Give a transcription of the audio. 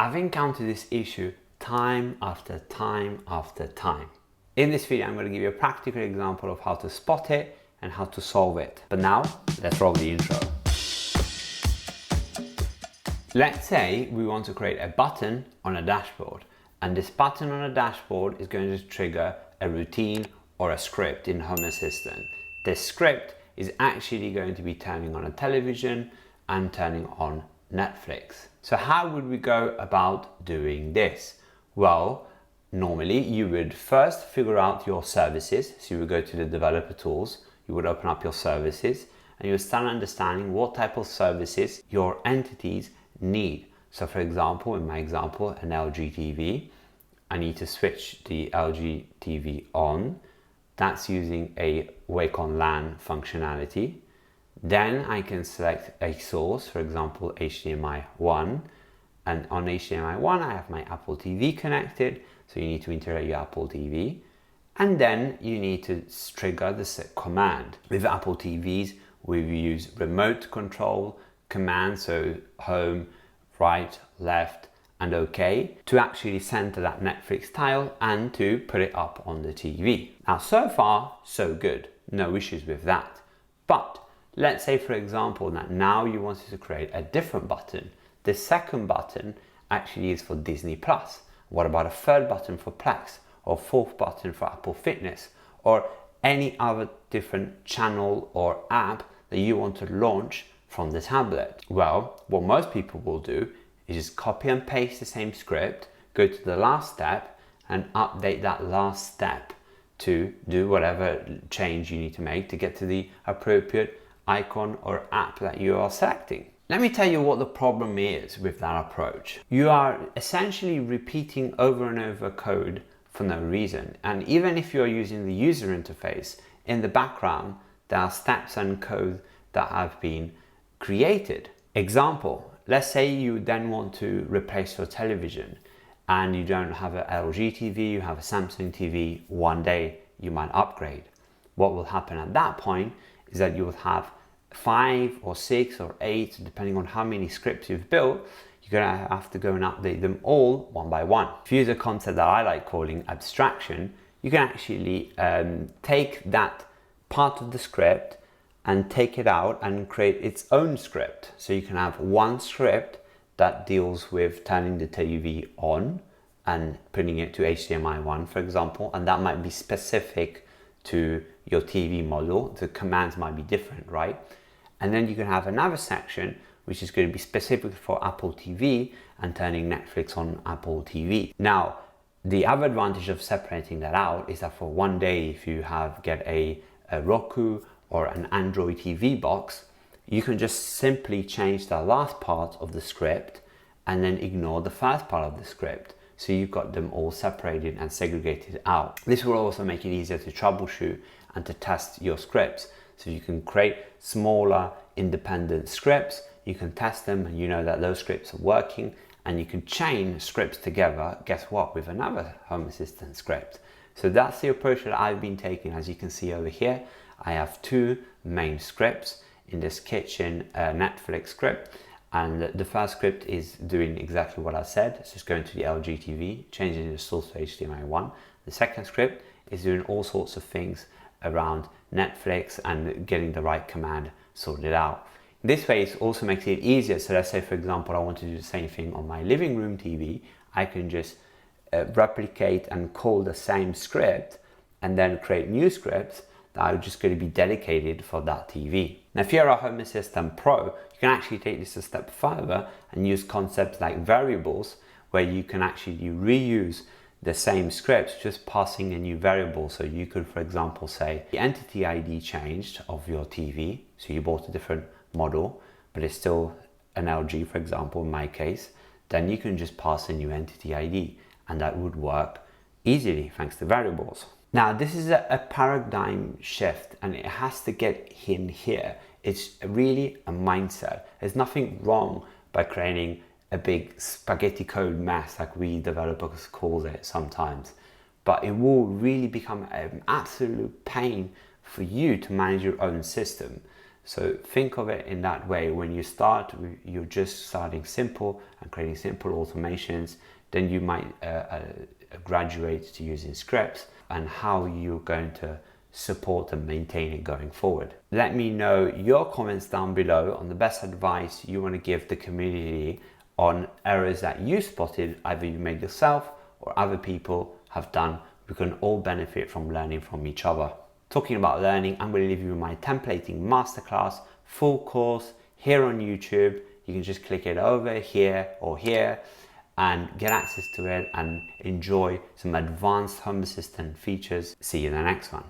I've encountered this issue time after time after time. In this video, I'm going to give you a practical example of how to spot it and how to solve it. But now, let's roll the intro. Let's say we want to create a button on a dashboard, and this button on a dashboard is going to trigger a routine or a script in Home Assistant. This script is actually going to be turning on a television and turning on Netflix. So how would we go about doing this? Well, normally you would first figure out your services. So you would go to the developer tools, you would open up your services, and you would start understanding what type of services your entities need. So for example, in my example, an LG TV, I need to switch the LG TV on. That's using a Wake on LAN functionality. Then I can select a source, for example, HDMI 1. And on HDMI 1, I have my Apple TV connected. So you need to integrate your Apple TV. And then you need to trigger the command. With Apple TVs, we use remote control commands, so home, right, left, and OK, to actually center that Netflix tile and to put it up on the TV. Now, so far, so good. No issues with that. But let's say, for example, that now you wanted to create a different button. The second button actually is for Disney Plus. What about a third button for Plex, or fourth button for Apple Fitness, or any other different channel or app that you want to launch from the tablet? Well, what most people will do is just copy and paste the same script, go to the last step and update that last step to do whatever change you need to make to get to the appropriate icon or app that you are selecting. Let me tell you what the problem is with that approach. You are essentially repeating over and over code for no reason. And even if you're using the user interface, in the background, there are steps and code that have been created. Example, let's say you then want to replace your television and you don't have an LG TV, you have a Samsung TV. One day you might upgrade. What will happen at that point is that you will have 5 or 6 or 8, depending on how many scripts you've built. You're gonna have to go and update them all one by one. If you use a concept that I like calling abstraction, you can actually take that part of the script and take it out and create its own script. So you can have one script that deals with turning the TV on and putting it to HDMI 1, for example, and that might be specific to your TV model. The commands might be different, right? And then you can have another section which is going to be specific for Apple TV and turning Netflix on Apple TV. Now, the other advantage of separating that out is that for one day, if you get a Roku or an Android TV box, you can just simply change the last part of the script and then ignore the first part of the script. So you've got them all separated and segregated out. This will also make it easier to troubleshoot and to test your scripts. So you can create smaller independent scripts, you can test them and you know that those scripts are working, and you can chain scripts together, guess what, with another Home Assistant script. So that's the approach that I've been taking. As you can see over here, I have 2 main scripts in this kitchen Netflix script. And the first script is doing exactly what I said. It's just going to the LG TV, changing the source to HDMI 1. The second script is doing all sorts of things around Netflix and getting the right command sorted out. This way, it also makes it easier. So let's say, for example, I want to do the same thing on my living room TV. I can just replicate and call the same script and then create new scripts that are just going to be dedicated for that TV. Now, if you're a Home Assistant Pro, you can actually take this a step further and use concepts like variables, where you can actually reuse the same scripts, just passing a new variable. So you could, for example, say the entity ID changed of your TV. So you bought a different model, but it's still an LG, for example, in my case. Then you can just pass a new entity ID and that would work easily thanks to variables. Now, this is a paradigm shift and it has to get in here. It's really a mindset. There's nothing wrong by creating a big spaghetti code mess, like we developers call it sometimes, but it will really become an absolute pain for you to manage your own system. So think of it in that way. When you start, you're just starting simple and creating simple automations. Then you might graduate to using scripts, and how you're going to support and maintain it going forward. Let me know your comments down below on the best advice you want to give the community on errors that you spotted, either you made yourself or other people have done. We can all benefit from learning from each other. Talking about learning, I'm going to leave you my templating masterclass full course here on YouTube. You can just click it over here or here and get access to it and enjoy some advanced Home Assistant features. See you in the next one.